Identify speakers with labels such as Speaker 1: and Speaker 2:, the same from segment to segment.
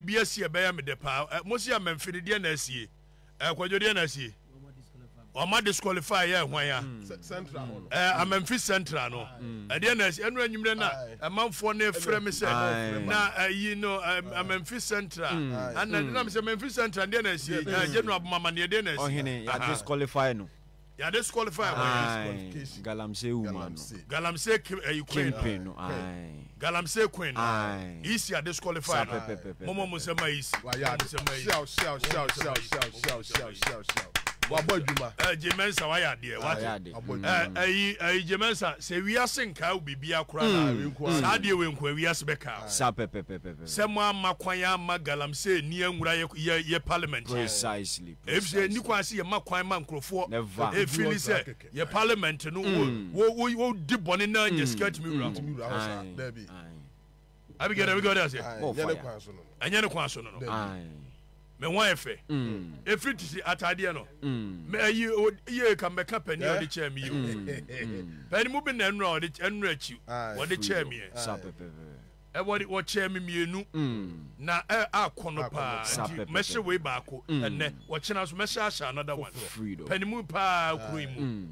Speaker 1: BSC be me de pa mosi Amanfi de na asie kwadwo de na asie Oma disqualify ya hwan ya
Speaker 2: central
Speaker 1: Amanfi central no de na asie enu anyumre na amanfo na efre me se na you know Amanfi central and na me se Amanfi central de na asie general mama ne de na asie
Speaker 3: ohene ya disqualify no
Speaker 1: ya disqualify
Speaker 3: Galamsey woman
Speaker 1: Galamsey queen
Speaker 3: no
Speaker 1: Galamsey queen isi ya disqualify momo musema isi shout
Speaker 2: Waboduma
Speaker 1: Jemensa wa ya de what Jemensa se wi asenka obibi akura na sa de we nkwa wi asbeka
Speaker 3: sa
Speaker 1: se mo amakwan ya Galamsey ni anwura ye parliament
Speaker 3: precisely
Speaker 1: if say ni kwa se ye makwan ma nkrofo e feel say ye parliament no wo di bone na nya skirt mi wura
Speaker 2: there be
Speaker 1: abi get we go there say
Speaker 2: anya ne kwan so no
Speaker 1: me wan efe efritisi atade no me ayi ye ka meka pani o de chair mi yo pani mu bi na enra o de enra achi o de chair mi e wo chair mi mienu na akono pa me hye we ba ko enne wo chena so me hye asha another one pani mu pa kuro mu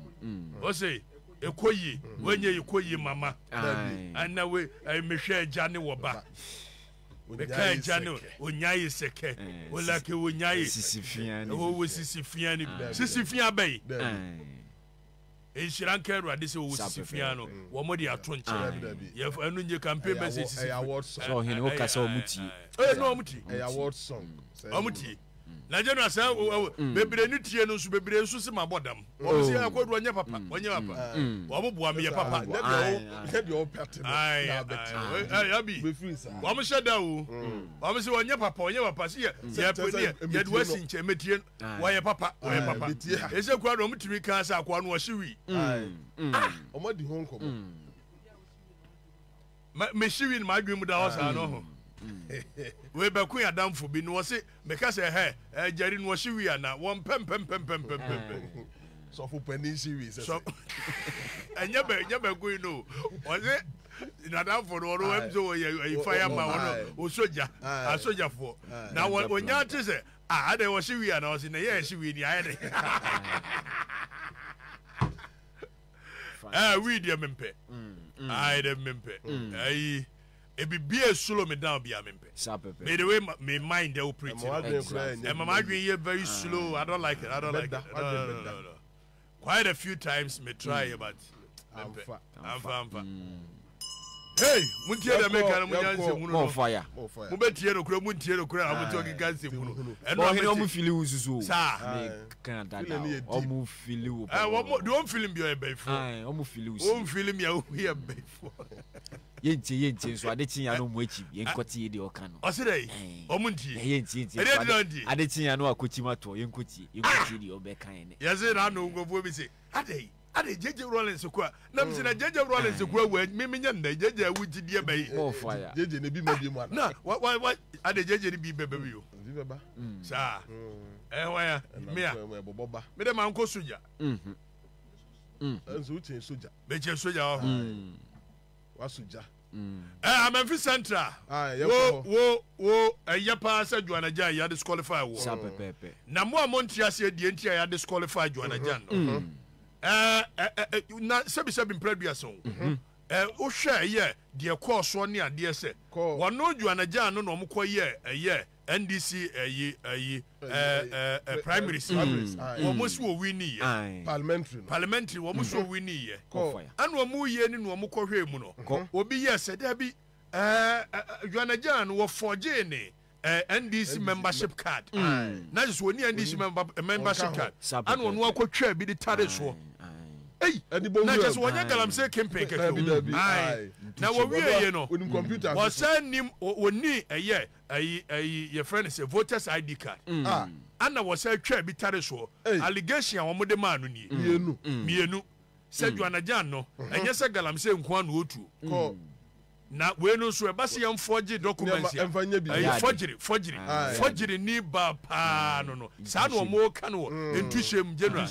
Speaker 1: o say ekoyi wenye ekoyi mama anna we me hwe agya ne wo ba Beka jano onyaye seke olake onyaye
Speaker 3: sisifiani
Speaker 1: wo sisifiani bay enshira nkeru ade se wo sisifiano wo modi atonche ye anu nye campaign be sisi
Speaker 3: so hene o kasa o muti
Speaker 1: no omuti
Speaker 2: award song
Speaker 1: omuti na jeno asa bebre ni tie no so bebre nso se mabodam wo se akodu onye papa wo mo boa me papa
Speaker 2: get your pet
Speaker 1: na bet abi wo mo sheda wo wo mo se onye papa se ye do asi nche metie wo ye papa ese kwa do mutumi kan sa akwa no wo hyewi
Speaker 2: o mo di hon komo
Speaker 1: me hyewi ni madwem da wo sa no ho we be kun adamfo bi no se me ka se he jari no hyewi ana won pem
Speaker 2: so for penny series
Speaker 1: so anya be kun no o se nadamfo no ro em so ye fire ma wono o soja a soja fo na onya te se ade wo hyewi ana o se na ye hyewi ni aye we dia mempe ai de mempe ai ebibie slow me down bia mempe me the way my mind they operate and my mind is very slow. I don't like it no. Quite a few times me try but I'm hey muntie da make na munyanse munu
Speaker 3: no fire
Speaker 1: mo betie no kura muntie no kura amuto giganse munu
Speaker 3: e no he omu fili ususu
Speaker 1: sa
Speaker 3: me kan dada omu fili wo
Speaker 1: wo do film bi o be fo
Speaker 3: omu fili usu
Speaker 1: o film ya o here be fo
Speaker 3: yenti so ade tinya no mu achi yenkoti ye de oka no
Speaker 1: o se dai o muntie
Speaker 3: yenti ade tinya no akochi mato yenkoti de obeka ene
Speaker 1: yeze na no ngofo bi se ade jeje Rollins kwa na msi na jeje Rollins kwa we mimi nya nda jeje awugidie bai
Speaker 3: mo fire
Speaker 2: jeje ne bi ma bi mu
Speaker 1: na wa ade jeje ni bi bebe bi yo
Speaker 2: bi beba
Speaker 1: sa wa ya mia
Speaker 2: boboba
Speaker 1: me de man ko soja
Speaker 2: enzo uche soja
Speaker 1: be che soja
Speaker 2: wa soja
Speaker 1: Amanfi central wo ayapa sa Joana Gyan ya disqualify wo
Speaker 3: sa pepe
Speaker 1: na mo amontia se die ntia ya disqualify Joana Gyan no na sebi mpredua so o hwe ye de course one ne ade se wono Joana Gyan no mo koye NDC primary wo mo so wini parliamentary wo mo so wini ye an wo mo ye ni no mo kohwe mu no obi ye se da bi Joana Gyan wo forge ni NDC membership card na just woni NDC membership card an wo no akotwa bi de tare so hey na just wonya Galamsey campaign keke na wo wie ye no wo san nim oni your friend say voters ID card ana wo say twa bi tare so allegation wo mo de ma no ni mienu say Joana Gyan no enye say Galamsey nko an otu na we no so e ba se yam forge documents forgery ni ba pa no sa no mo ka no entuhyem general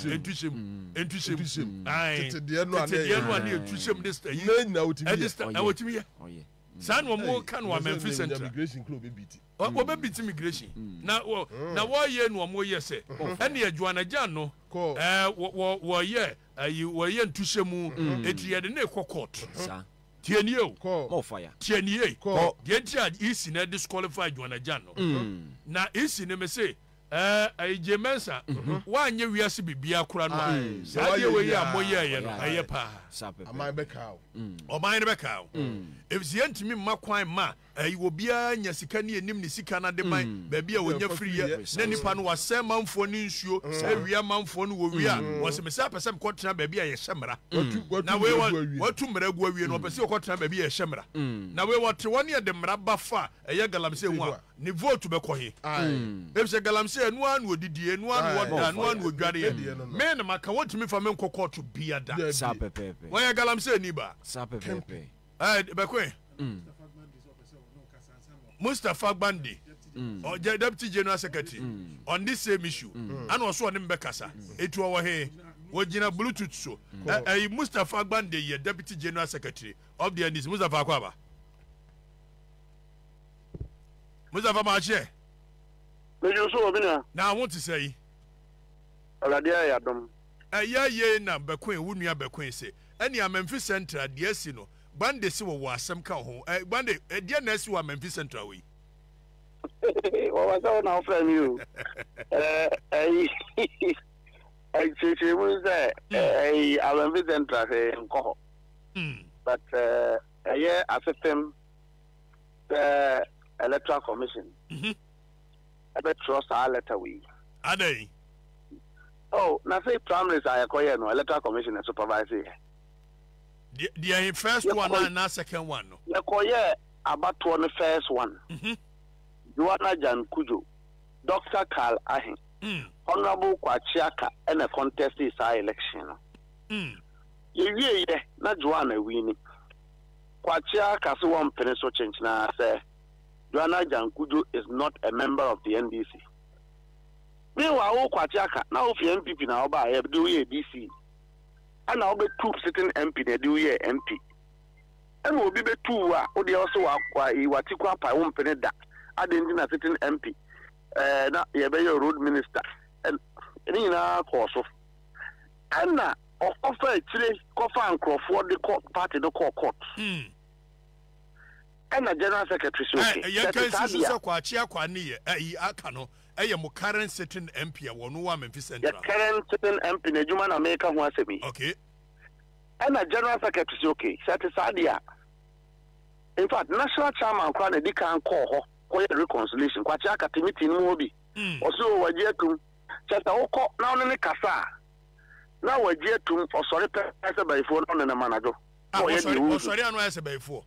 Speaker 1: entuhyem ai tete de no ane entuhyem this na wotimi ye San wo mo kan wa Memphis Central
Speaker 2: immigration club beat
Speaker 1: wo be beat immigration na wo ye no mo ye se ene ye Joana Gyan no wo ye wo ye ntuhyemu etriye de na court tienie o
Speaker 3: mo fire
Speaker 1: tienie de tia isi na disqualified Joana Gyan no na isi ne me say Jemensa wanye wiase bibia kura no saade we ya moye no aye pa
Speaker 2: amai beka
Speaker 1: o man beka efisi ntimi makwan ma wo bia nya sika ne enim ne sika na de man ba bia wonya free na nipa no wasem manfo ne nsuo awia manfo no wo wia wo se mesa pesem kotena ba bia ye hyemra na we watu mra gu awie no pese kotena ba bia ye hyemra na we wote woni ye de mra bafa eye galamse hu a ni vote be kɔ he efisi galamse enu anu odidi enu anu oda anu anu odware me na maka wotimi fa me nkɔkɔ to bia da
Speaker 3: sa pepepe
Speaker 1: wo ye galamse ni ba
Speaker 3: sa pepepe
Speaker 1: be kɔ Mustafa Bandi or Deputy General Secretary on this same issue and also on Mbekasa it was here wojina Bluetooth so Mustafa Bandi ye Deputy General Secretary of the NDC Mustafa Kwaba Mustafa Mache
Speaker 4: mejo so obina
Speaker 1: now I want to say
Speaker 4: aladia ya dom
Speaker 1: ye na bekwen wunua bekwen se any Memphis Central de asi no Bande si wo asem ka ho bande dia na si wo Memphis Central we
Speaker 4: o wa so na friend you che mu say Memphis Central nko but yeah affecting the electoral commission I bet trust our letter we
Speaker 1: adai
Speaker 4: oh na say primaries I acquire no electoral commission supervisor
Speaker 1: the first one and na second one no
Speaker 4: yakoye abato the first one Joana Jan Kujo Dr. Carl Ahin Honorable Kwachiaka and a contest is our election ye na Joana winning Kwachiaka so one pencil change na say Joana Jan Kujo is not a member of the NDC meanwhile Kwachiaka now if you MPP na oba e do ye DC and I'll be two sitting MP, they do ye MP. And will be two, or they also are Watikwa Pawum Peneda, I didn't sitting MP, not your road minister, and in our course of Anna offer today, Kofa and Crawford, the court party, the court. And a general secretary,
Speaker 1: Akano. Current sitting MP one Memphis Central.
Speaker 4: Current sitting MP ne Juma na America who answer me.
Speaker 1: Okay.
Speaker 4: And a general secretary is okay. Satisfadia. In fact, national chairman Kwana di kan call ho reconciliation. Kwachiaka timiti ni obi. Also wajetum chata oko na onene kasa. Na wajetum osori pese by phone on na manager.
Speaker 1: Osori anu ese by phone.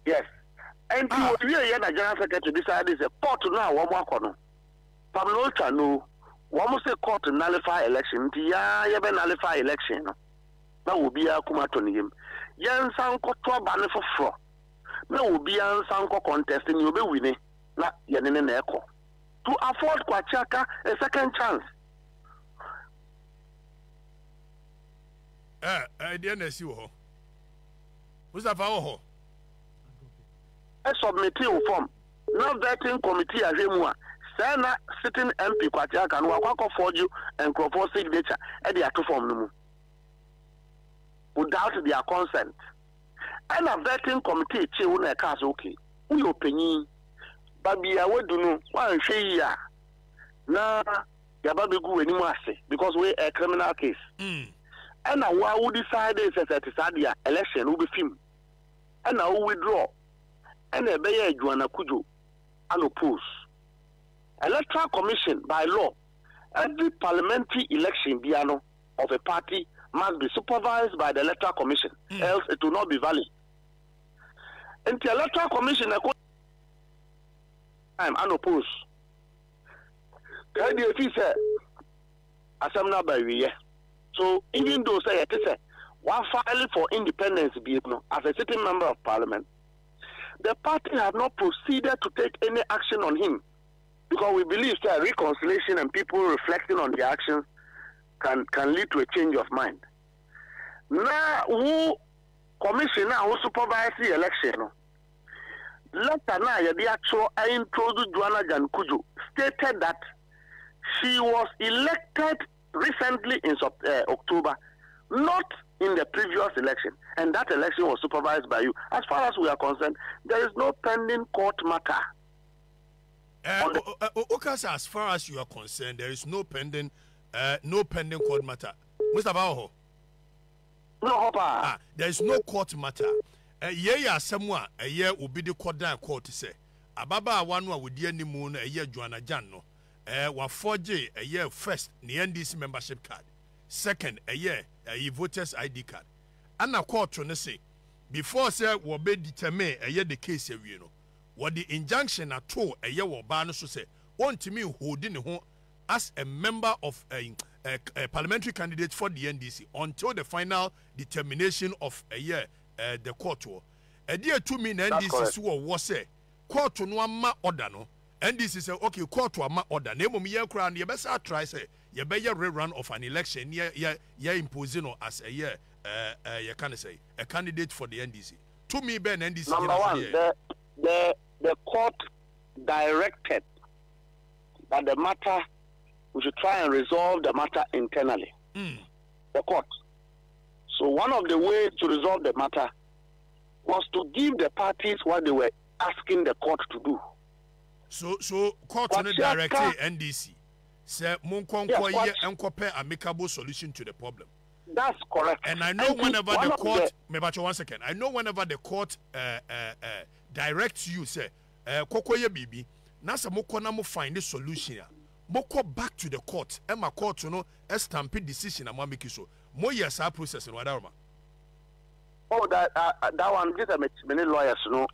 Speaker 4: Yes. And we are the general secretary decided is a court now one more corner. Pamela no one must say court to nullify election. Ya be nullify election. Now will be a kumatoni him. Yan sanko to ban for fraud. Now will be an sanko contesting you be winning. Not yanine echo. To afford Kwachiaka a second chance.
Speaker 1: I didn't see you. Who's that for?
Speaker 4: A submitting form. No vetting committee as a Sana sitting MP Kwachiaka and Wakako for you and Crawford signature at the two form without their consent. And a vetting committee chill a cast okay. We opinion. Baby, I would do no one say ya. Na Yababigu anymore because we're a criminal case. And now why would decide is that the election will be film. And now we withdraw. And a Bayer Joana Kujo unopposed. Electoral Commission by law, every parliamentary election of a party must be supervised by the Electoral Commission, else it will not be valid. And the Electoral Commission I'm unopposed. The NDC said, Assembly by year. So even though say it is one filing for independence as a sitting member of parliament, the party have not proceeded to take any action on him because we believe that reconciliation and people reflecting on their actions can lead to a change of mind. Now, who commissioner who supervise the election, letter na the actual introduced Joana Gyan Kujo stated that she was elected recently in October, not in the previous election, and that election was supervised by you. As far as we are concerned, there is no pending court matter.
Speaker 1: As far as you are concerned, there is no pending court matter. Mr. Baho.
Speaker 4: No, Hopper.
Speaker 1: There is no court matter. Yeah, someone a year will be the court down court to say. Ababa one with the any moon a year Joana Gyan no. 4J a year first, the NDC membership card. Second, a year a voters ID card. And a court to say before say will be determined a year the case you know. What the injunction at all a year will ban so say want to me holding home as a member of a parliamentary candidate for the NDC until the final determination of a year the court war. A year to me NDC was say court to no ma order no. NDC say okay court to ma order. Name of me crown you best try say you better rerun of an election yeah imposing as a year you can say a candidate for the NDC. To me Ben NDC
Speaker 4: number one the court directed that the matter we should try and resolve the matter internally. The court. So one of the ways to resolve the matter was to give the parties what they were asking the court to do.
Speaker 1: So court on directed NDC say monkonko enkope amicable solution to the problem.
Speaker 4: That's correct.
Speaker 1: And I know whenever the court one second. I know whenever the court directs you say kokoye bibi na se moko na mo find the solution moko back to the court e ma court no stamp decision am make so mo yes our process no wada.
Speaker 4: Oh, that one just many lawyers no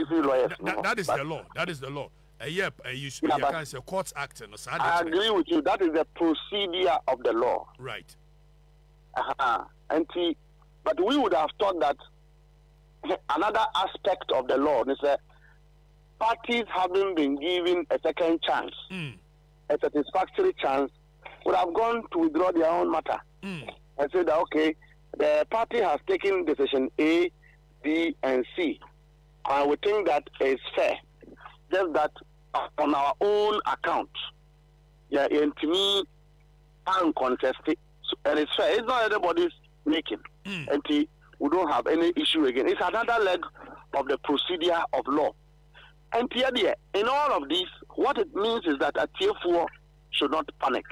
Speaker 4: lawyers no.
Speaker 1: That is the law. That is the law. You can say courts act no.
Speaker 4: I agree with you. That is the procedure of the law.
Speaker 1: Right.
Speaker 4: But we would have thought that another aspect of the law is that parties having been given a second chance, a satisfactory chance, would have gone to withdraw their own matter and say that, okay, the party has taken decision A, B, and C. And we think that is fair. Just that on our own account, yeah, and to me, uncontested, and it's fair. It's not everybody's making. And we don't have any issue again. It's another leg of the procedure of law. And in all of this, what it means is that a tier 4 should not panic.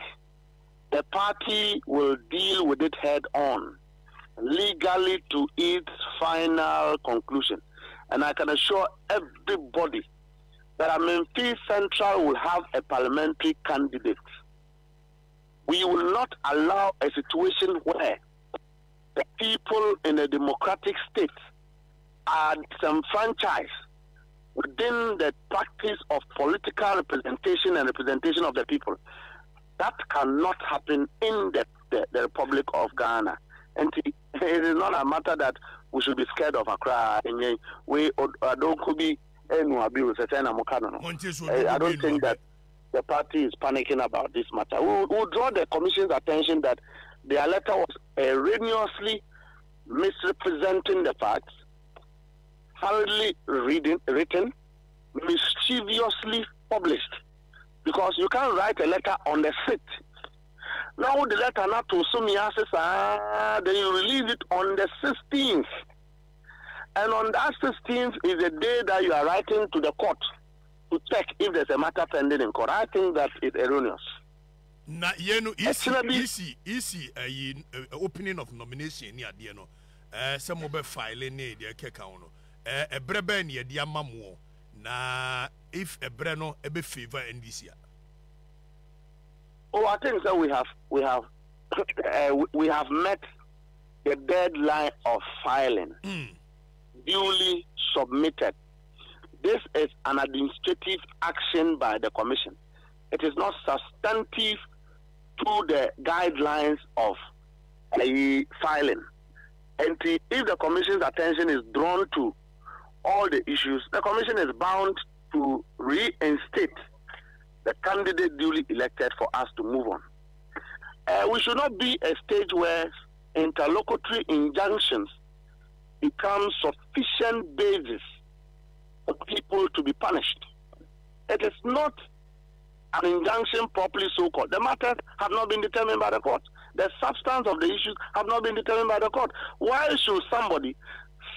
Speaker 4: The party will deal with it head on, legally to its final conclusion. And I can assure everybody that Amanfi Central will have a parliamentary candidate. We will not allow a situation where the people in a democratic state are disenfranchised within the practice of political representation and representation of the people. That cannot happen in the Republic of Ghana. And it is not a matter that we should be scared of Accra. We don't be. I don't think that the party is panicking about this matter. We'll draw the Commission's attention that their letter was erroneously misrepresenting the facts, hurriedly written, mischievously published. Because you can't write a letter on the 6th. Now the letter not to Sumiya then you release it on the 16th. And on that 16th is the day that you are writing to the court to check if there's a matter pending in court. I think that is erroneous.
Speaker 1: Na easy opening of nomination near the no some mobile filing near the account a brebe near the amamu na if a breno ebe favor NDC.
Speaker 4: Oh, I think that we have met the deadline of filing. Duly submitted. This is an administrative action by the Commission. It is not substantive to the guidelines of filing. And if the Commission's attention is drawn to all the issues, the Commission is bound to reinstate the candidate duly elected for us to move on. We should not be a stage where interlocutory injunctions become sufficient basis people to be punished. It is not an injunction properly so-called. The matters have not been determined by the court. The substance of the issues have not been determined by the court. Why should somebody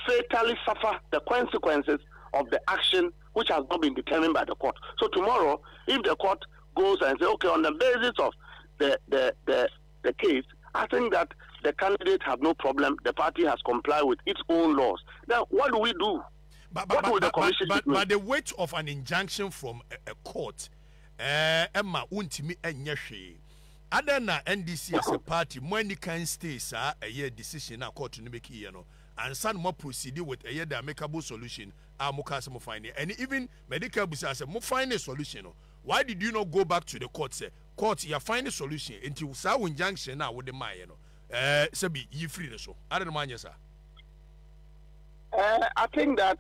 Speaker 4: fatally suffer the consequences of the action which has not been determined by the court? So tomorrow, if the court goes and says, okay, on the basis of the case, I think that the candidate have no problem. The party has complied with its own laws. Then what do we do?
Speaker 1: But the weight of an injunction from a court, Emma untimi enyehwe. Other na NDC as a party, money can stay, sir, a year decision, a court to make here, no, and some more proceed with a year that amicable solution, Mukasamo find it. And even medical business, more find a solution. Why did you not go back to the court, say, court, you find a solution until Saw injunction now with the Mayano? Sabi, you free the show. I don't mind, sir.
Speaker 4: I think that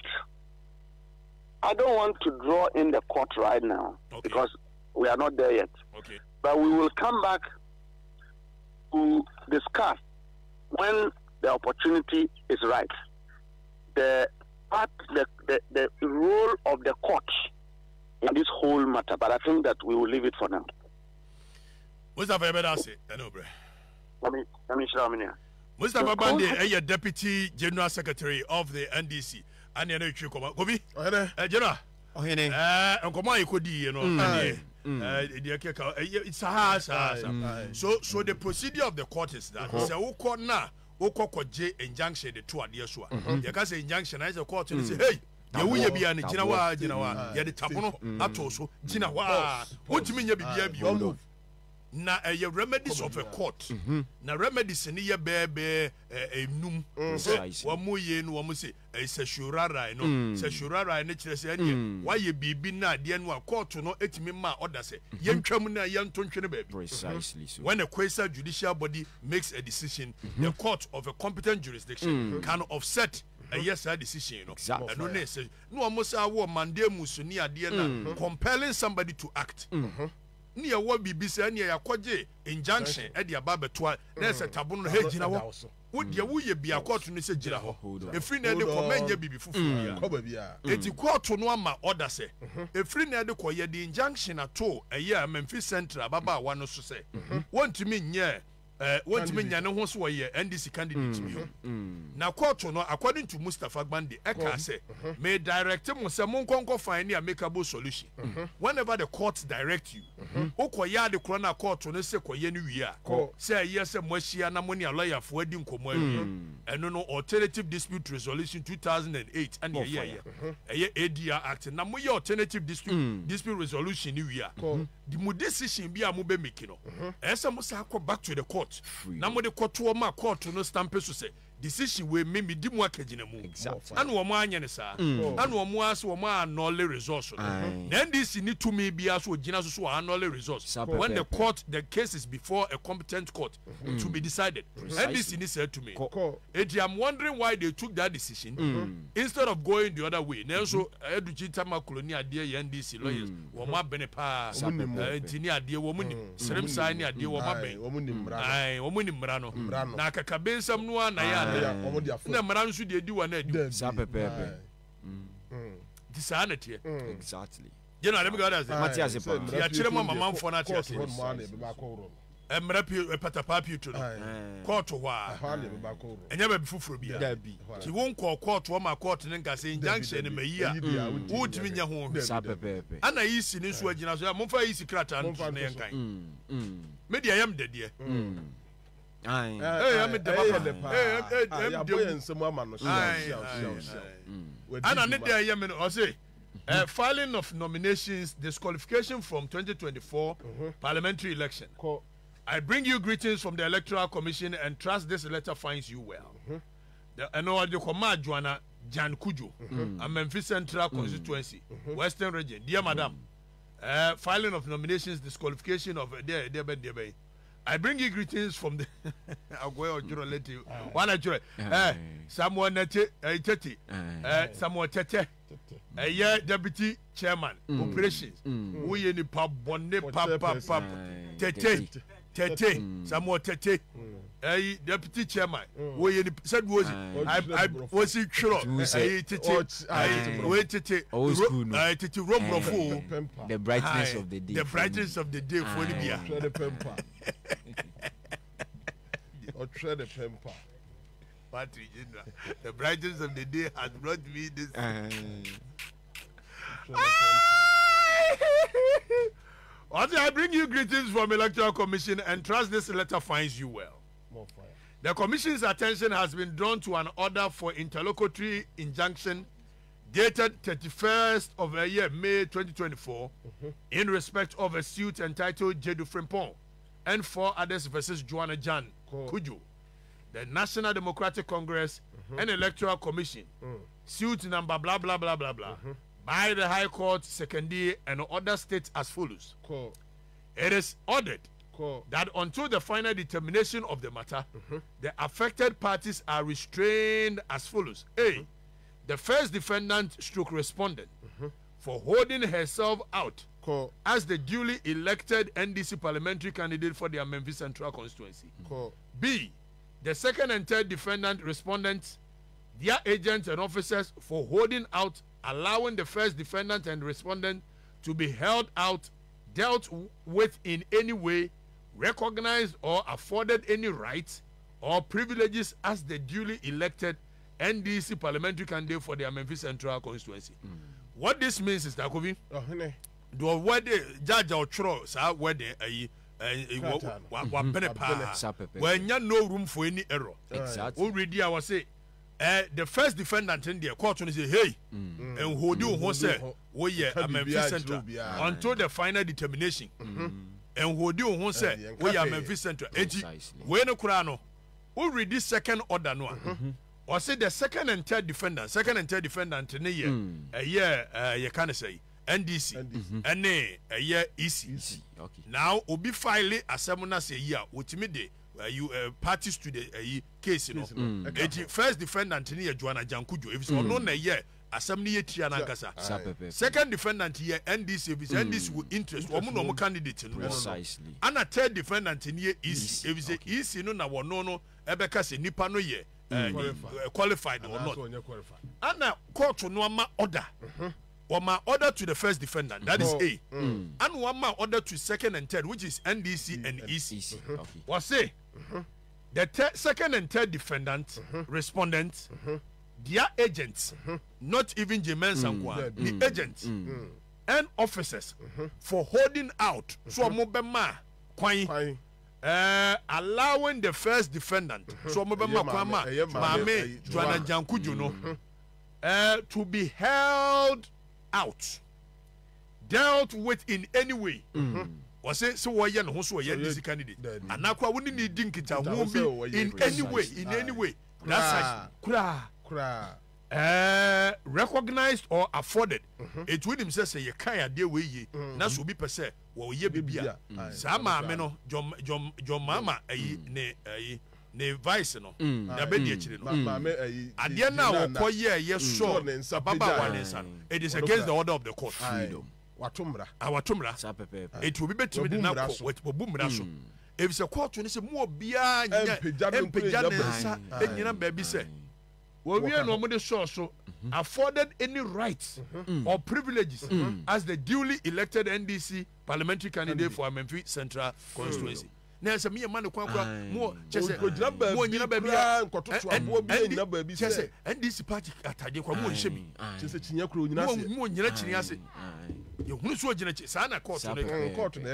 Speaker 4: I don't want to draw in the court right now because we are not there yet.
Speaker 1: Okay.
Speaker 4: But we will come back to discuss when the opportunity is right. The role of the court in this whole matter. But I think that we will leave it for now.
Speaker 1: Mustafa Ebedase, Enobre.
Speaker 4: Let me show you.
Speaker 1: Mustafa Bande, a deputy general secretary of the NDC. And you know, Kobi, General. And come on, you could, you know, it's a so the procedure of the court is that so court now, J injunction the two ideas. You can say injunction as a court and say, hey, you will be an Jinawa, you the tabono, Atoso, Jinawa. What do you mean you be? Na remedies of a court. Na remedies in your baby a num. One more year, no one say a seshurara, no seshurara, and it's why you be na the end one court to know 8 member order say, young Chamuna, young Tonchina baby.
Speaker 3: Precisely. So.
Speaker 1: When a quasi judicial body makes a decision, the court of a competent jurisdiction can offset a yes decision. Exactly. No, almost our Mande Musuni Adiana compelling somebody to act. Near what be said near Yakoje injunction at the Ababatoa, there's a taboo head. Would you be a court to say Jiraho? A free near the command you be before. It's a court to no ma order say. A free near the coy the injunction at all a year Memphis Central Baba one to say. Want to mean yeah. Want to mean no one's way NDC candidate. Now, court no, according to Mustafa Bandi, Eka say, may direct him with some conco find a makeable solution. Whenever the courts direct you, Okoya the corona court to say Koyenuya, say yes, a Moshia Namonia lawyer for wedding Komoy, and no alternative dispute resolution 2008 and a year ADR Act, and Namoya alternative dispute resolution new year. The more decision be a mube mikino. As I must back to the court. Now, the court to my court to no stamp to say decision we may be dim work in a move. Exactly. And one man, sir, and one was one man, knowledge resource. Then this need to me be as with Genesis or knowledge resource. When the court, the case is before a competent court to be decided. And this is said to me. I'm wondering why they took that decision instead of going the other way. Now, so Edugitama Colonia, dear NDC lawyers, Wama Benepa, Tinia, dear woman, Serem Sania, dear Wama, I, woman in Brano, Nakakabe, some one, I na maran su de di wa na di
Speaker 3: sapepepe
Speaker 1: disanity
Speaker 3: exactly
Speaker 1: you know let me go that
Speaker 3: Matthias
Speaker 1: ya chire mama manfo na tia se emra pi patapapi to court wa enya ba bifufuro bia ti won court wa ma court ne nka se injunction ne mayi a wutimi nya ho
Speaker 3: sapepepe
Speaker 1: ana yi si ne su agina so ya momfa yi si krata no ne yankan media yam dede
Speaker 3: I'm
Speaker 1: filing of nominations, disqualification from 2024 parliamentary election. I bring you greetings from the Electoral Commission and trust this letter finds you well. I know the command Joana Gyan Amanfi Central Constituency, Western Region. Dear Madam, filing of nominations, disqualification of I bring you greetings from the one someone Tete, someone Tete, a year deputy chairman, operations, we in the pub, bonnet, pap, Tete, Tete, Samuel Tete, deputy chairman. We said was I was it sure.
Speaker 3: The brightness of the day.
Speaker 1: The brightness of the day for Libya.
Speaker 2: The pemper. Or tread the pemper.
Speaker 1: Patrick, the brightness of the day has brought me this. I bring you greetings from Electoral Commission and trust this letter finds you well. The Commission's attention has been drawn to an order for interlocutory injunction dated 31st of the year May 2024 in respect of a suit entitled Jedu Frimpong and 4 others versus Joana Gyan Kujo, the National Democratic Congress and Electoral Commission, suit number blah blah blah blah blah, by the High Court, Secondary, and other states as follows. It is ordered that until the final determination of the matter, the affected parties are restrained as follows. A. The first defendant stroke respondent for holding herself out as the duly elected NDC parliamentary candidate for the Amanfi Central Constituency. B. The second and third defendant respondents, their agents and officers for holding out, allowing the first defendant and respondent to be held out, dealt with in any way, recognized or afforded any rights or privileges as the duly elected NDC parliamentary candidate for the Amanfi Central Constituency. What this means is that the word judge or tro sa word when you no room for any error. Exactly. Already I was say the first defendant in the court will say hey and who do who say we Amanfi Central until the final determination and who do who say we Amanfi Central we no kura no already second order no or say the second and third defendant in a year you can say NDC and a year EC. Okay. Now obi file asemuna say year ultimate you parties to the case you know. First defendant in here Joana Gyan Kujo if so no na year asem ni yetia na nkasa. Second defendant here NDC if NDC will interest omo no candidate no. Precisely. And a third defendant in here EC if say EC no na wono no ebeka se nipa no ye qualified or not. And now court no ma order. One my order to the first defendant, that is A. And one my order to second and third, which is NDC and EC. What say? The second and third defendant, respondents, their agents, not even Jemen Sankwa, the agents and officers for holding out. So Mobema Kwai allowing the first defendant, so Mobema Kwama, Mame, Joana Gyan Kujo, to be held out, dealt with in any way. Was it so? Why you know who's this candidate? And now, we need Dinkita won't be in any way. That's recognized or afforded. It would himself say, "You can't deal with ye." That's what be per se. Well, ye be here. Sama meno, John Mama, ne vice no na be die chire no ade na okoye yes sure baba wanensa it is against the order of the court. Freedom watomra it will be better than na with bumra so if the court ni say mo bia nya empejana nsa enyina ba bi say we no mo de so afforded any rights or privileges as the duly elected NDC parliamentary candidate for Amanfi Central Constituency. Na se me man kwa mo chese mo nyina ba bia nkototo abo bia nyina ba bi chese NDC party atade kwa mo nhye mi chese chinya kro nyina se mo nyina chini ase ye hunu so gyina chi sa na court na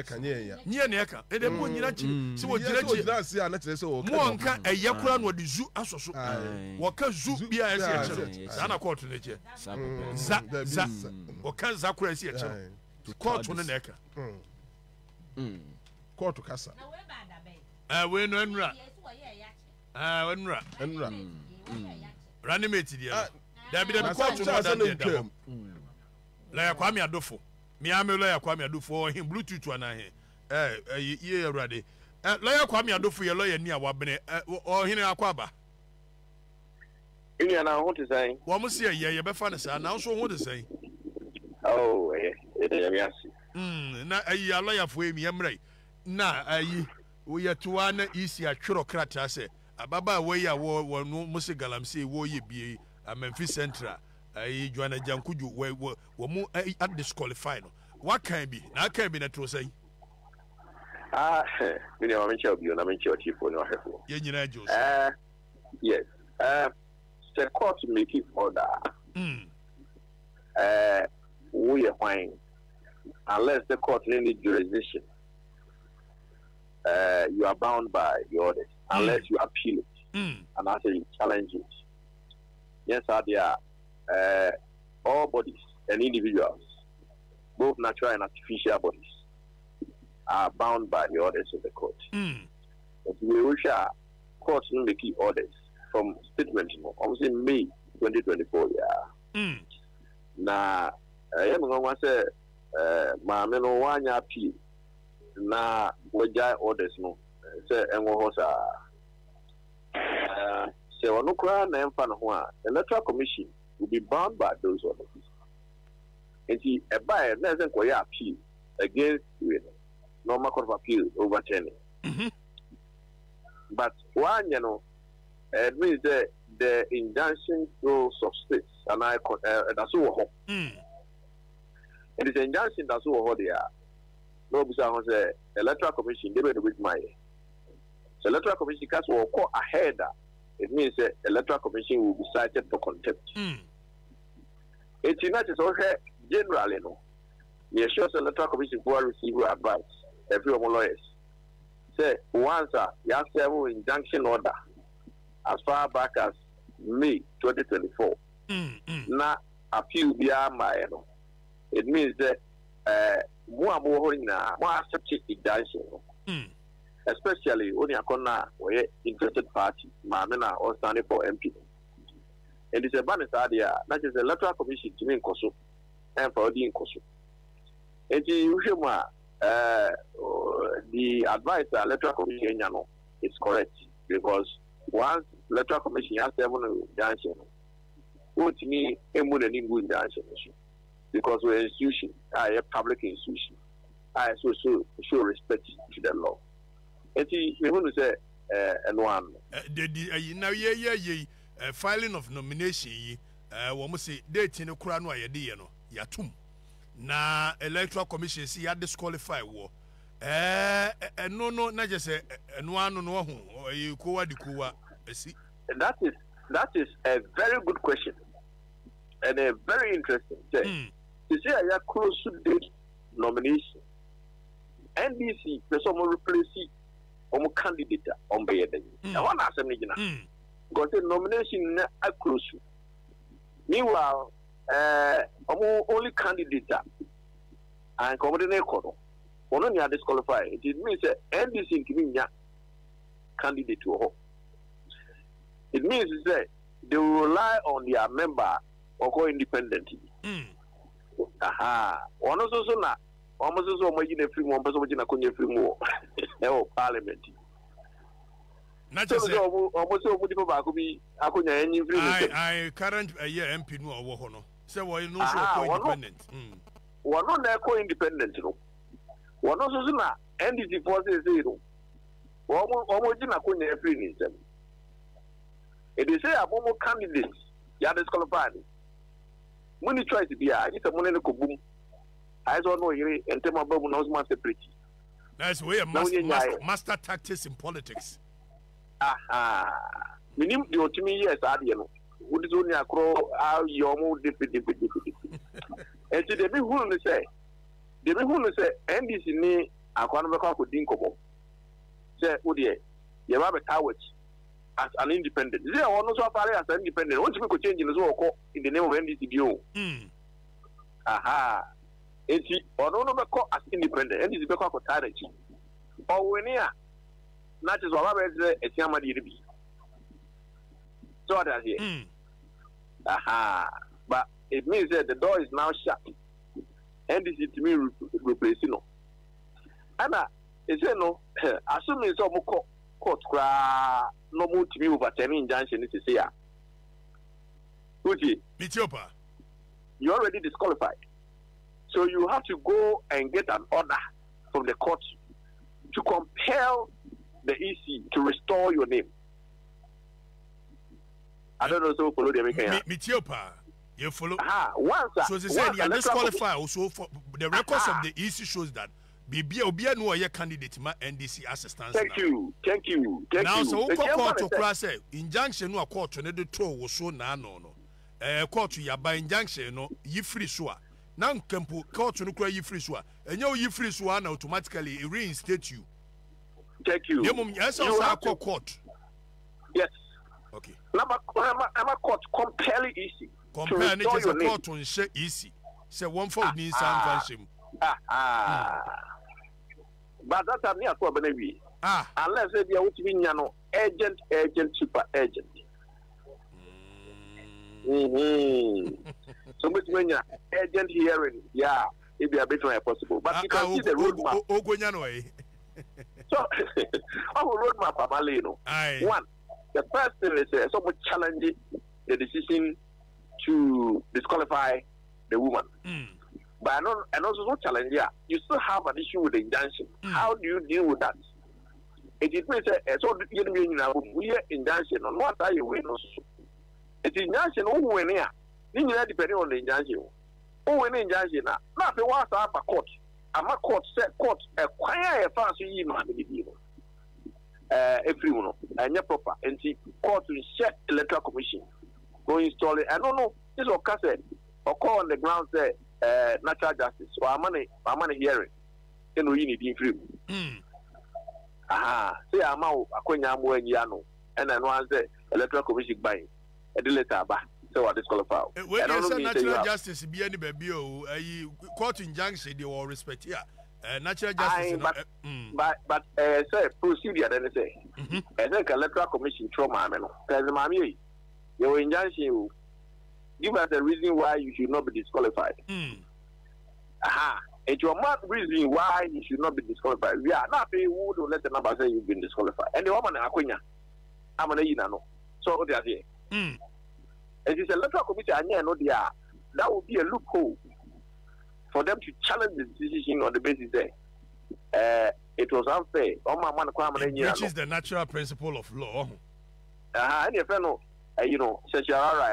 Speaker 1: ka nye na ka e de mo nyina chi se wo gyina ase a na chese o mo nka eye kura no de zu asoso wo ka zu bia ase a chero sa na court na che za wo ka za kura ase a chero court na ka court kasa we no enra enra running mate dia da bi da court no da dia la ya kwa mi adofo mi amelo ya kwa mi adofo him bluetooth ana he ye awrade la ya kwa mi adofo ye lawyer ni a wabene o hine akwa ba
Speaker 4: ina na ho te sai
Speaker 1: wo mo se ye be fa ne sa na so ho te sai
Speaker 4: ya mi asi
Speaker 1: na lawyer fo emi emre na we are to one easy a churocrata say ababa way a war no musi galamsey wo ye bi Amanfi Central Joana Jankuju we mu at disqualified what can be na can be na to say
Speaker 4: me ne wa menche obi na menche otifo no ahefo
Speaker 1: ye nyina jo
Speaker 4: yes the court make it order we are fine unless the court need jurisdiction you are bound by the orders unless you appeal it and after you challenge it. Yes, there are all bodies and individuals, both natural and artificial bodies, are bound by the orders of the court. But we wish our courts will make orders from statement, obviously May 2024. Now, I want to say, Mamma, no one appeal. Na wajai orders no say enwo ho sa say ono kra na emfa no ho a electoral commission will be bound by those orders. Enti eba na zen ko ya appeal against normal court of appeal overturning. But one you know it means that the injunction to subsist and I that's all. It is an injunction that's all there. No, because the electoral commission they made with my. So electoral commission cast will call ahead. It means the electoral commission will be cited for contempt. It's not just okay generally no. The assures electoral commission will receive advice. Every lawyers say once you have several injunction order as far back as May 2024. Now appeal beyond my. It means that. More accept injunction, especially when you are interested party, Mamena or standing for MP. And it's a bonus idea, that is the electoral commission to mean Koso and for the Koso. And the advice the electoral commission is correct because once electoral commission has 7 injunction, what me a more than injunction. Because we're an institution, a public institution, I show respect to the law. And we want to say, and one.
Speaker 1: Now, filing of nomination, we must say, date in the Crown, Yatum. Na electoral commission, see, ya disqualify war. No, not just a no, or you koa di koa.
Speaker 4: That is a very good question and a very interesting. You see, I have close to date nomination. NDC, the some replace candidate on Bayden. I want to ask them again. Because the nomination are close. Meanwhile, only candidate and coordinate code. Only are disqualified. It means that NDC giving candidate to hope. It means that they will rely on their member or go independently. One also na almost so much in a free one person in a conya free more. Parliament.
Speaker 1: Not just
Speaker 4: almost so many people could be a conya any free.
Speaker 1: I current a year MP no wohono. So why no so independent?
Speaker 4: One on their co independent. One also na NDC forces zero. Almost in a conya free. It is a more candidates. You are disqualified. Money tries to be it's a money boom. I don't know you and tell my babu knows my separate.
Speaker 1: That's way a master tactics in politics.
Speaker 4: Minim the ultimate years are you know. Would is only a crow how you more different. And to the people who say, NDC ni a convocation could dinko. Say, would you have a coward as an independent? They are also as an independent. Once you could change in the name of NDC. And she or no as independent, and is because of tyrant. Or when here, not as well as a Yamadi. So that's here. But it means that the door is now shut. And this is to me replacing. And it's no, assuming some court no more to be overturning injunction is here. You already disqualified. So you have to go and get an order from the court to compel the EC to restore your name. I don't know so follow the American.
Speaker 1: You follow.
Speaker 4: Once.
Speaker 1: So they said you disqualify also for the records of the EC shows that Obia no a candidate ma NDC assistance.
Speaker 4: Thank you.
Speaker 1: Now so court to cross injunction no court no de throw wo so na no. Court ya by injunction no yi free so a. Now kempo court no kura yi free so a. Enye yi free so a na automatically reinstate you.
Speaker 4: Thank you.
Speaker 1: Yes, also court.
Speaker 4: Yes.
Speaker 1: Okay.
Speaker 4: I'm a court compelling easy.
Speaker 1: Compare it as a court on share easy. Say one for me some fashion.
Speaker 4: But that time near for Benevi. Unless they are to be agent, super agent. So much when you're agent hearing, it be a bit more possible. But you can see the roadmap. So, our roadmap, Amalino. One, the first thing is somewhat challenging the decision to disqualify the woman. But and also so challenging, you still have an issue with the injunction. How do you deal with that? It is so we are injunction on what are you winning? It is injunction who win here. Depending on the injunction. Who win injunction now? Not the ones that have a court. I'm a court set court a quiet fancy man. Everyone and your proper and see court to set electoral commission. Go install it. I don't know. This is what said or call on the ground say natural justice. So I'm money hearing. Then we need free. Say I'm out Aquanya Yano and then one say electoral commission buying a deleter back. So I disqualify.
Speaker 1: When you say natural justice be any baby court injunction they will respect here. Natural justice
Speaker 4: but say procedure then say I think electoral commission trauma because mommy your injunction give us a reason why you should not be disqualified. It's your main reason why you should not be disqualified. We are not paying who to let the number say you've been disqualified. And the woman Aquina, I'm an Inano. So they are here. It is a electoral commission and no they are. That would be a loophole for them to challenge the decision on the basis that it was unfair.
Speaker 1: Which is the natural principle of law.
Speaker 4: And if you know,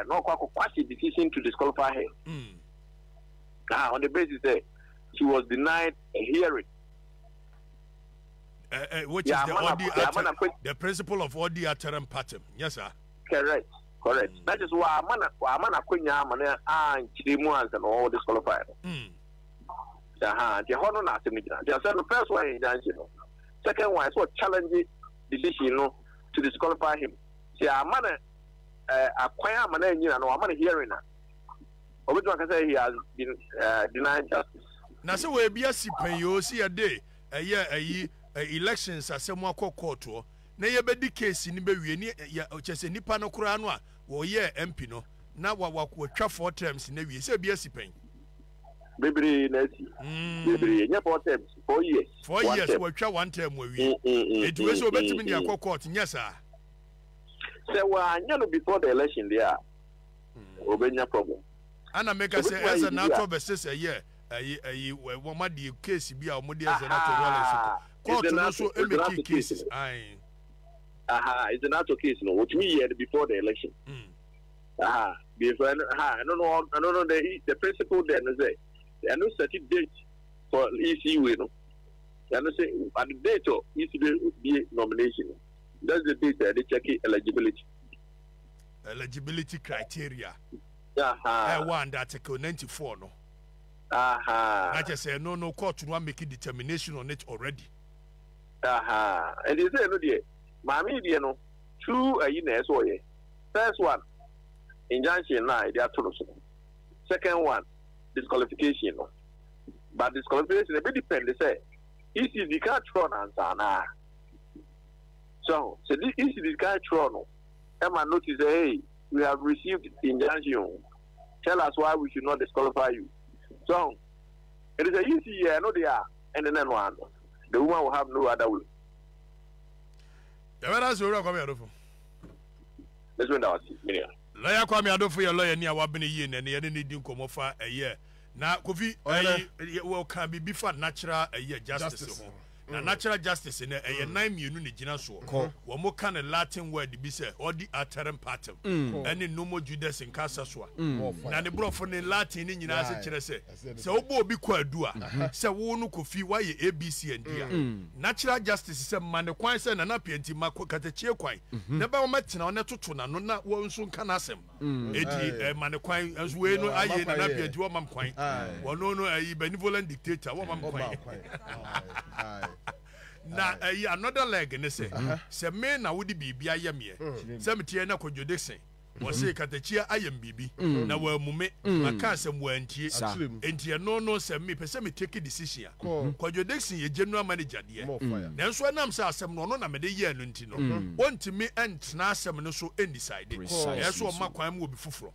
Speaker 4: no question decision to disqualify her. On the basis that she was denied a hearing.
Speaker 1: Which is the principle of all the alterum pattern. Yes, sir.
Speaker 4: Correct. That is why I'm and and all disqualified. The first one is second one is what challenging decision to disqualify him. See, I'm acquire man and I'm hearing now. Or what can say he has been denied justice.
Speaker 1: Now, so we be a sipen you see a day a year elections as some more court. Na ye be di case ni be wie ni ya chese nipa no kura no a wo ye MP no na wa twa 4 terms na wie se be asipen
Speaker 4: bebre na si bebre nya 4 terms 4 years
Speaker 1: 4 years wa twa 1 term wa wie it we so betimi ni akọ court nya sa
Speaker 4: se wa nya no before the election there obenya problem
Speaker 1: ana make say as an auto versus a year wo ma di case bi a mo di as an auto rollers court no so make cases
Speaker 4: it's an auto case, no. What we had before the election. Before I don't know the principle then say. I know certain date for EC we know. I know say at the date of EC nomination. That's the date they check eligibility criteria. One article 94 no. I just say no court to make a determination on it already. And they say no dear. Mami, you know, 2 years away. First one, injunction now, they are told. Second one, disqualification. But disqualification, it depends. They say, if you can't throw an answer, so this is the guy thrown. Emma notice, hey, we have received injunction. Tell us why we should not disqualify you. So it is a easy, I know they are, and then one, the woman will have no other will.
Speaker 1: That's what I'm adofo.
Speaker 4: Let's win that.
Speaker 1: Lawyer Kwame Adofo your lawyer ni awabene yi na ne need nkomo fa na Kofi will can be before natural justice ho. na natural justice in a 9 mienu ne gina so wo mo kan Latin word bi say odi aterem patem any no more Judas in casa so na ne brofo ne Latin ni nyina se kire se obo obi kwa adu a se wo no kofi wa ye ABC and dia natural justice se man kwan se na pienti makatachie kwan na ba wo matena one toto na no na wo nso kan asem edi man kwan enso we no aye na pienti wo mam kwan wo no ayi benevolent dictator wo mam kwan na another leg ne se me na wodi bibia yemye se metie na kodwodesen wo se katachia ayem bibi na wa mume maka asem wa antie entie no se me pese me take decision kodwodesen ye general manager de na nso anam se asem no na me de ye no nti no wontimi entna asem no so endecide yeso ma kwan mu obi fufuro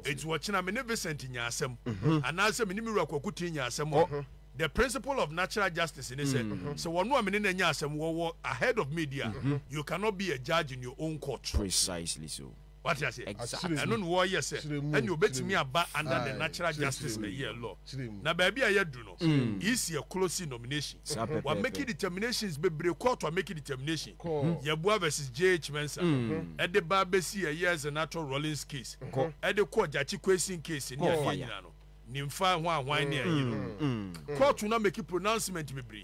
Speaker 1: enti wo kina me ne Vincent nya asem ana asem ni mi rakokuti nya asem the principle of natural justice in it so one woman in the ahead of media you cannot be a judge in your own court.
Speaker 3: Precisely so.
Speaker 1: What you say? Exactly. I don't know yes and you bet me about under the natural justice law. Now baby I do no. Is your closing nomination. What making determinations be court or making determination. Yabua versus JH Mensa. At the Barbesi a years a natural Rollins case. At the court Jachi question case in Yano. Nimfa hwan ne ayi court na make pronouncement bebre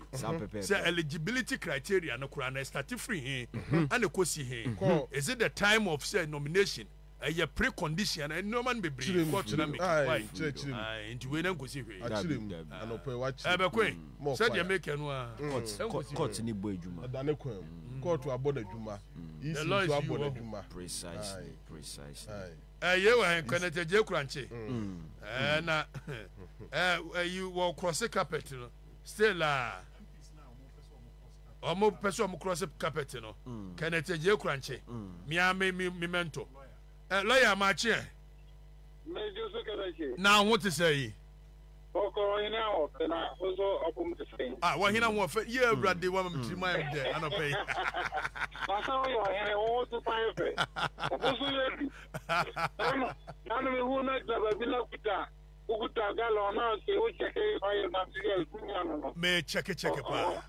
Speaker 1: say eligibility criteria no kura na start free he and kosi he is it the time of say nomination a precondition and no man bebre court na make why into we na kosi he
Speaker 2: anope watch
Speaker 1: kwen say dey make no
Speaker 3: court ni bo adwuma
Speaker 2: adane kwen court aboda adwuma
Speaker 1: the law is aboda
Speaker 3: adwuma precisely
Speaker 1: ye wa connect je kranche na you will cross the carpet no still omo person omo cross the carpet no connect je kranche me mento lawyer ma che
Speaker 4: me jo so karache
Speaker 1: na what to say
Speaker 4: oko ina o na ozo opum to say
Speaker 1: wa hina wo fa ye brade wa mam trima am de anope
Speaker 4: pasa yo here o to pa fe ozo ye nanu me hu na gaba bila kuta ukuta galo na se o cheke ayo na tiga kunya no
Speaker 1: me cheke pa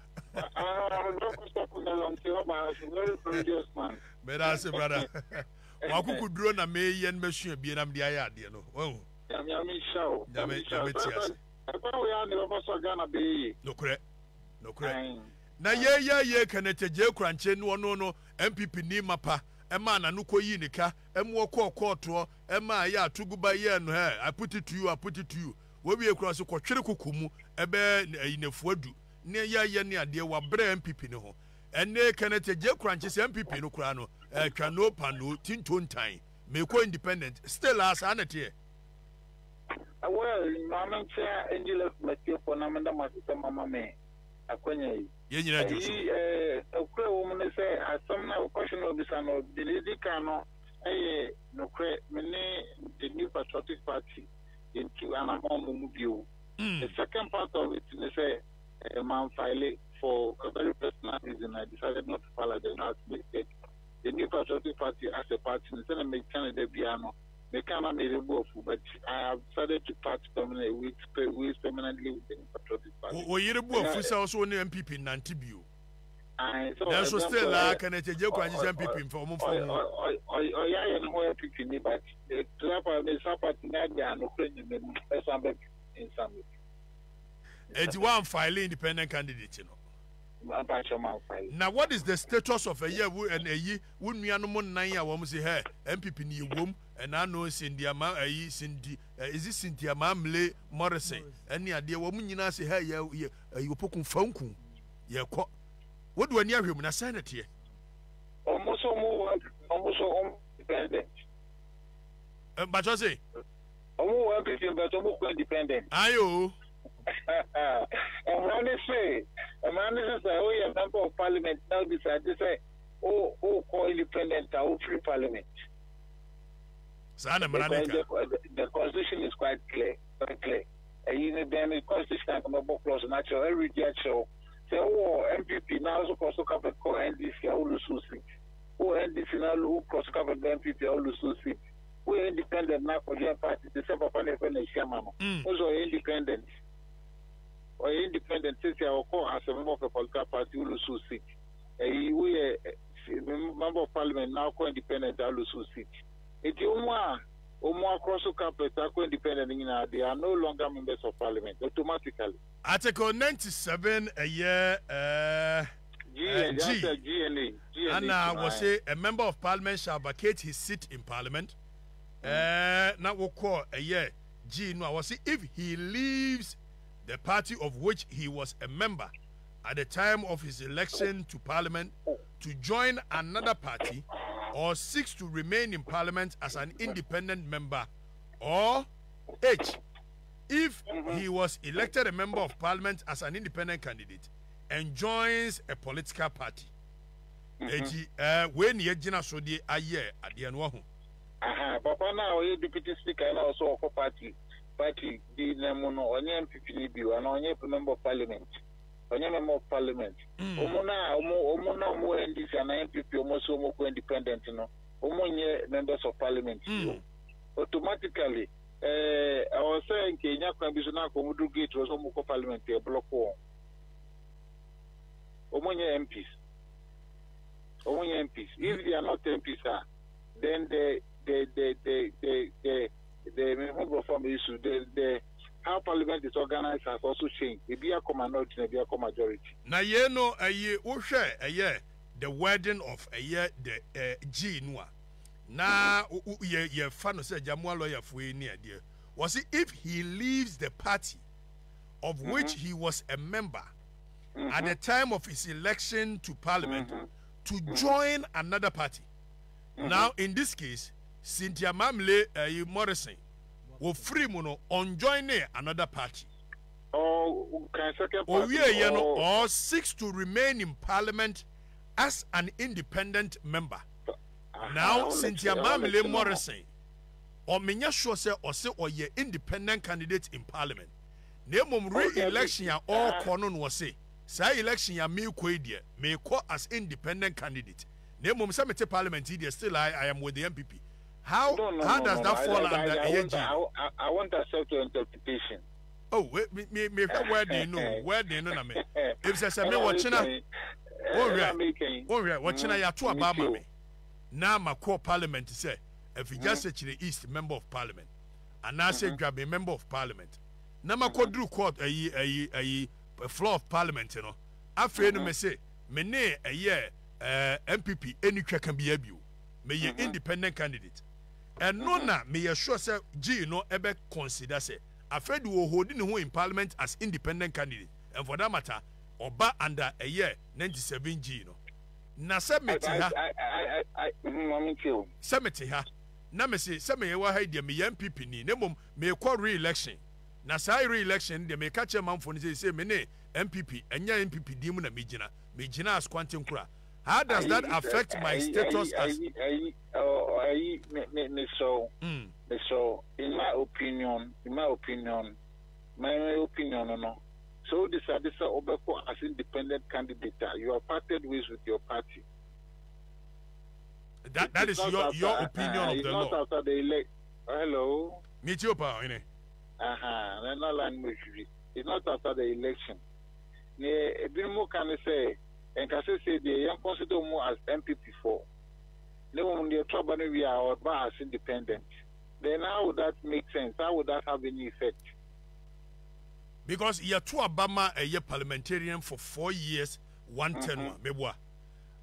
Speaker 1: Bedase brother wa kuku duro na me yen mesua bi na me aya ade no wo
Speaker 4: yami show
Speaker 1: yami tiase
Speaker 4: we are the boss Ghana be
Speaker 1: no kure na ye kanete je kranche no MPP ni mapa ema na no koyi nika emo kokoto ema ya atuguba ye no I put it to you we be cross ko twere kokomu ebe inafuadu ne ye ne ade wa bra MPP ne ho ene kanete je kranche se MPP no kura no twano pano tintontan me ko independent still as anete
Speaker 4: well mama cha angela matio for na manda masita mama me akonye
Speaker 1: ye nyina juso
Speaker 4: okre wo me say asam na question obisano the lady kano no kre me the new patriotic party into an among view the second part of it is say a man file for a very personal reason I decided not to follow the last mistake the new patriotic party as a party instead of make Canada piano they cannot make a move, but I have decided to part permanently with permanently with the patriotic party.
Speaker 1: Oh, you're a boy for also on the MPP Nantibu.
Speaker 4: That's
Speaker 1: so still like an MPP for more.
Speaker 4: Oh, yeah, and where MPP, but the trapper may support Nadia and Ukrainian in some.
Speaker 1: It's one filing independent candidate, you know. Now, what is the status of a year and a year? Wouldn't we know 9 years? Say, hey, MPP ni womb, and I know Cynthia Cindy, is this Cynthia Mamle Morrison? Any idea woman you say, hey, you poking phone? Yeah, what do I hear him? I sign it here.
Speaker 4: Almost independent.
Speaker 1: But I say,
Speaker 4: almost independent.
Speaker 1: Ayo.
Speaker 4: And when they say, a man is a member of parliament now decide to say, oh, call independent or free parliament. The constitution is quite clear, very clear. Then the constitution can be close natural every year show. Say, oh, MPP now also cross cover NDC all the seat. Oh, NDC now who cross cover the MPP all the seat. We independent now for the party. The same party for the chairman. Also independent.
Speaker 5: or independent since I will call as a member of a political party who lose seat. We a member of parliament now call independent I lose seat. It's Omo cross capital independent they are no longer members of parliament automatically.
Speaker 1: Article 97 a year
Speaker 5: GNA.
Speaker 1: And was a member of parliament shall vacate his seat in parliament. Now we'll call a year G. No, I was if he leaves the party of which he was a member at the time of his election to parliament to join another party or seeks to remain in parliament as an independent member, or H, if he was elected a member of parliament as an independent candidate and joins a political party. When you join so the aye at the end
Speaker 5: Papa now you deputy speaker and also of party the Namuno on MPP and on member of parliament. On member of parliament. Omona NDC and MPP almost independent, members of parliament. Automatically, I was saying Kenya can be so now Komudu Gate was Omoko parliament a block one. Omonia MPs. If they are not MPs, then the member from the issue, the how parliament is organized has also changed. The be a minority, the be a majority.
Speaker 1: Now you know a year the wedding of a year the G Noa. Now ye fan say Jamua lawyer for near dear. Was it if he leaves the party of which he was a member at the time of his election to parliament to join another party? Now in this case, Cynthia Mamle Morrison will free mono on joining another party. Or seeks to remain in parliament as an independent member. Now Cynthia Mamle Morrison or Minya sure say or ye independent candidate in parliament. Nemum re-election ya all konon was say. Say election ya me kwedie may call as independent candidate. Nemum Samete Parliament still I am with the MPP. How does that fall under ANG?
Speaker 5: I want to accept your interpretation.
Speaker 1: Oh, me where do you know? Where do you know me? If I say me watching watching ya to Obama me. Now my core parliament say if you just say to the East member of parliament and now say grab a member of parliament. Now my court do court a floor of parliament, you know. After me say me ne a year MPP any can be abu. May ye independent candidate. And no na may you sure say G no ever consider say afraid we will hold in parliament as independent candidate. And for that matter, oba under a year 97 G no. Na submit ha. Submit ha. Na me say me wa ha dia me MPP ni. Nemom me call re-election. Na say re-election de me catch a man for say me ne MPP enya MPP di mu na me gina as quantum kura. How does that affect my status as so in my opinion, no. So this Obeko as independent candidate, you are parted ways with your party. That is your opinion of the law.
Speaker 5: Not after the hello.
Speaker 1: Meet your power, innit?
Speaker 5: No language. It's not after the election. A bit more can say. And can say the young consider more as MPP4. No one the trouble we are as independent. Then how would that make sense? How would that have any effect?
Speaker 1: Because you're to Obama a year parliamentarian for 4 years, 1 tenure, Mebwa.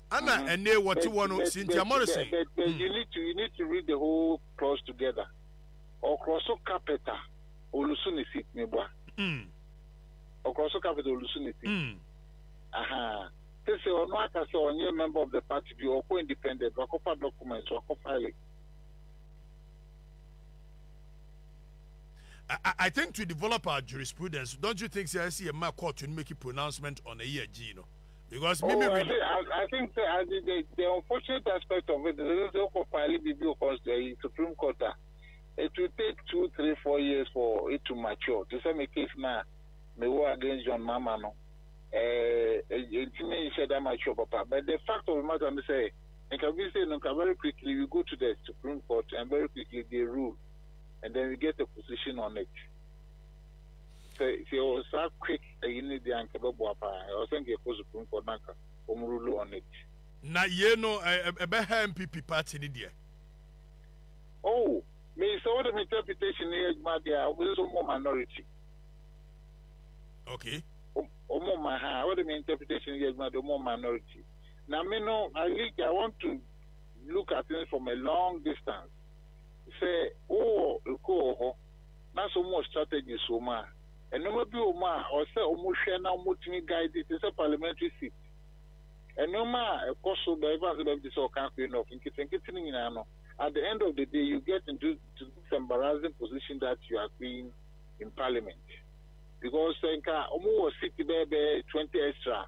Speaker 1: Anna and they what you want to Cynthia Morrison.
Speaker 5: You need to read the whole clause together. Or cross capital Olusuni seat, Mebwa. Or cross capital Olusuni seat. This is not as a member of the party or co-independent or co documents or co-filing.
Speaker 1: I think to develop our jurisprudence, don't you think see a court to make a pronouncement on a year, Gino? Because maybe
Speaker 5: I think the unfortunate aspect of it is the Supreme Court. It will take 2, 3, 4 years for it to mature. To some case now, may go against John Mamano. But the fact of the matter is say, and can we say very quickly we go to the Supreme Court and very quickly they rule, and then we get a position on it. if you was so quick, you need the Uncle Boapa, or send you a Supreme Court rule on it.
Speaker 1: Now, you know, a MPP party, dear.
Speaker 5: Oh, me, so what the interpretation is, my dear, with some more minority.
Speaker 1: Okay.
Speaker 5: More my what the interpretation is, my more minority. Now, me know, I want to look at it from a long distance. Say, oh, go, not so much strategy, so much. And no more be or say, almost share now, motivating guide, it is a parliamentary seat. And no more, of course, so the advance of this all can't be enough. At the end of the day, you get into this embarrassing position that you are being in parliament. Because almost 60 baby 20 extra,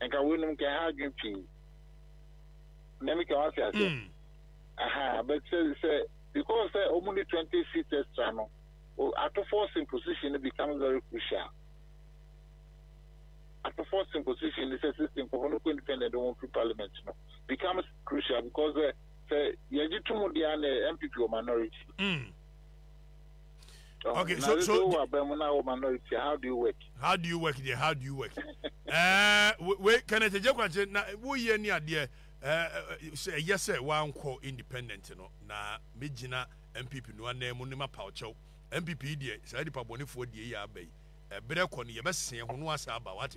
Speaker 5: and can win them can have you fee. Let me go ask you. But say, because only 20 seats extra, no, after forcing position, it becomes very crucial. After forcing position, the system for independent parliament becomes crucial because you get too the MPP or minority.
Speaker 1: Okay, so
Speaker 5: minority. How do you work?
Speaker 1: How do you work there? How do you work? Wait, can I tell you what? Now, we are near there. Yes, sir. One call independent, no. Na Mijina MPP no one name Munima Paucho. MPP dear, so I did probably 4 years. Better con your best say who was about what?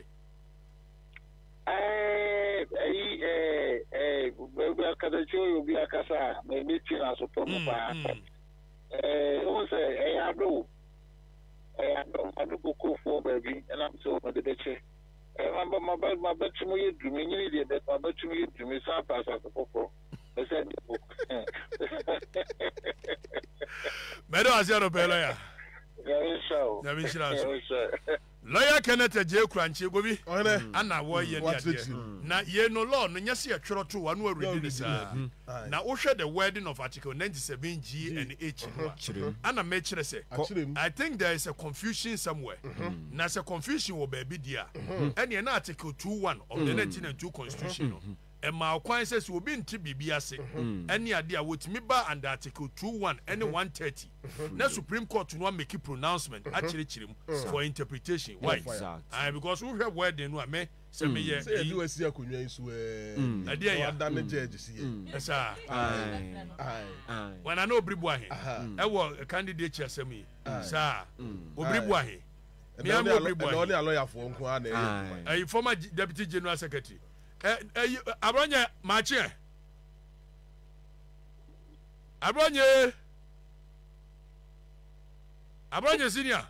Speaker 5: Can show you be a casa, maybe Tina so I do go for baby, and I'm so for the betche. My bet to me, you need it, but my bet to me, to me, some pass as a popo. I said,
Speaker 1: Better as your Bella. Lawyer Kenneth J. Crunchy, Bobby, Anna, why you now ye no law, no, yes, a trot to one word reading this. Now, usher the wedding of Article 97 G and H. Anna Matcher say, I think there is a confusion somewhere. Now, a confusion will be dear. And an Article 2:1 of the 1902 Constitution. And my acquaintances will be in TBBS. Any idea with me bar under Article 2:1 and 130. Now Supreme Court to not make a pronouncement actually for interpretation. Why? Because we have word in what may say me ye.
Speaker 2: Say you see a kunya isu
Speaker 1: idea
Speaker 2: damage judges.
Speaker 1: Yes, sir. When I know Bribwahe, I was a candidate as me, sir. Bribwahe. Me am Bribwahe.
Speaker 2: A lawyer for one.
Speaker 1: A former Deputy General Secretary. Abronye Machi. Abronye senior.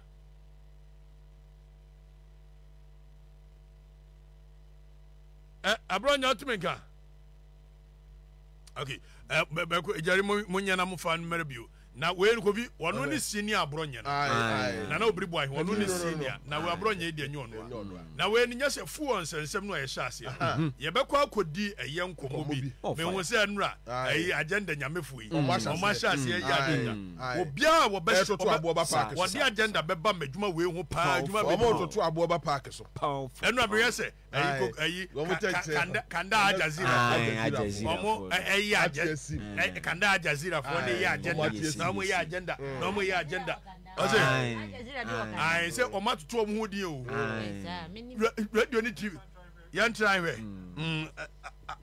Speaker 1: Abronye Otumenka. Okay. Jari munyana mu fan merbiu. Na we ko bi wono ni senior abronye na na obri boy wono ni senior na we abronye de nyono na we ni nyase fu on sensem no ye hyase ye be kwa akodi eye nkomo bi me hu se nura ayi agenda nyamefu yi o ma hyase ye agenda obia wo be so to aboba park wo de agenda be ba madwuma we hu pa adwuma be
Speaker 2: o to aboba park so
Speaker 1: enu abe se ayi kanda ajazira omo ayi agenda kanda ajazira fo de ye agenda no more agenda. No more agenda. I say, "O matu to mu di o." Radio ni TV. Yan try we.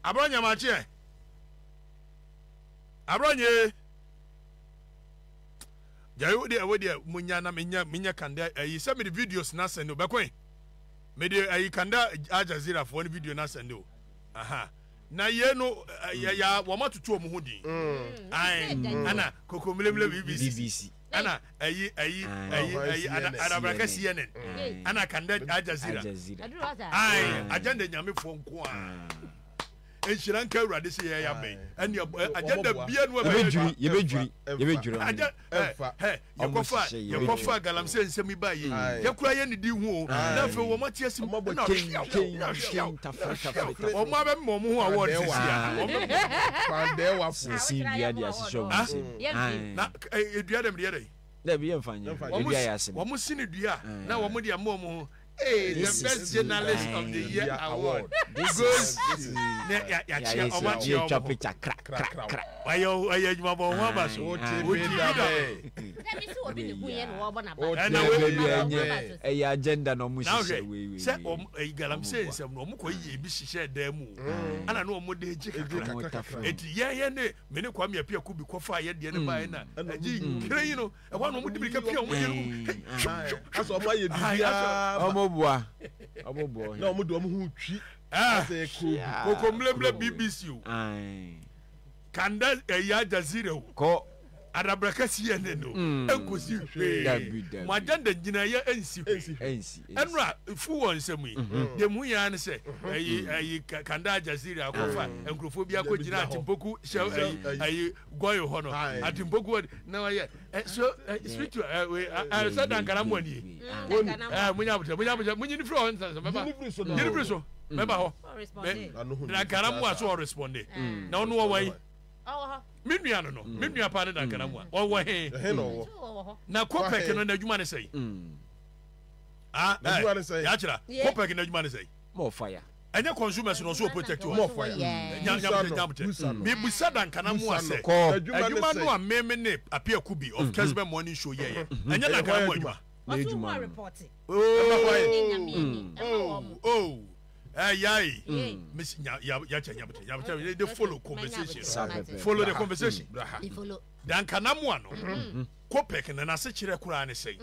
Speaker 1: Abronya machi. Abronye. Jayo de we de munya na menya kanda ayi se me the videos na send o be kwen. Me de ayi kanda Ajazira for the video na send o. Aha. Na ye no ya wo matoto mu hodi ana kokomlemle BBC ana ayi arabaka CNN ana kanda Ajazira agenda nyame fo nko a enhiran ka urade se ya ben ani agenda bia no
Speaker 3: ye bejuri
Speaker 1: yakofa galamse nsemi ba ye yakura ye ne di hu na fe wo matie sim na o ma be mo mu hu award sisia
Speaker 2: pande wa fu
Speaker 3: si bia dia se show
Speaker 1: na edua dem de
Speaker 3: da bi emfanya bia ya se
Speaker 1: wo mu sini dua na wo mu de amom Hey, the best journalist of the year award goes
Speaker 3: agenda no mu
Speaker 1: share we say galam say nsem no mo koyi ebi hihye dan mu ana no mo de ji kakra eti ye ne me ne kwa me apia ku bi kofa ye de ne ba na aji kire no e wa no mo de bi ka pia mo ye
Speaker 2: aso mo ye bibia
Speaker 3: omoboa
Speaker 2: na mo do mo hu twi
Speaker 1: ase ko mlemle BBC o kanda ya jazira
Speaker 3: ko
Speaker 1: adabrakasi ye ne no enkosi hwe mo agenda nyina ye ensi enra fu won semu de mu ya ne se ayi kanda jazira akofa enkrofo bia ko gina atimpoku ayi goyo hono atimpoku na wa ye so speak to said ankara mo ani munya munyini free on so meba nyini free so meba ho na ankara mo so responde na ono wo wai minua no minua pa ne da ankara mo wo he na kopek no na adwuma ne sei
Speaker 2: na adwuma ne sei
Speaker 1: ya kira kopek na adwuma ne sei
Speaker 3: more fire
Speaker 1: anya consumers no so protect you
Speaker 2: more fire
Speaker 1: me busa dan kana mu ase adwuma no a meme ne apia kubi of Kesbe morning show ye anya dan kana mu adwuma
Speaker 6: report
Speaker 1: yai miss ya they follow conversation follow the conversation dan kana mu ano kopek na se kire kura ne sei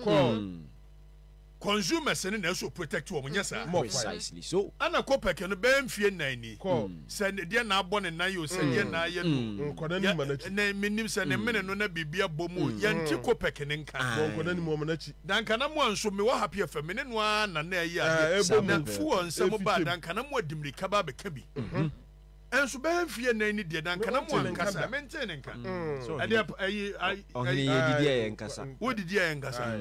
Speaker 1: consumers na so protect wo nyesa
Speaker 3: precisely so
Speaker 1: ana kopek no be mfie nani se ne de na abɔ ne nan yo se de na ye no
Speaker 2: nkodani manachi
Speaker 1: na minim se ne mene no na bibia bomu yenti kopek ne nka
Speaker 2: nkodani mo manachi
Speaker 1: dan kana mo anso me wa happy fam ne no na na ye na fu on se mo ba dan kana mo adimri kaba be ka bi enso be mfie nani de dan kana mo ankasa maintain nka so ade ayi
Speaker 3: ye didi ye nkasa
Speaker 1: wo didi ye nkasa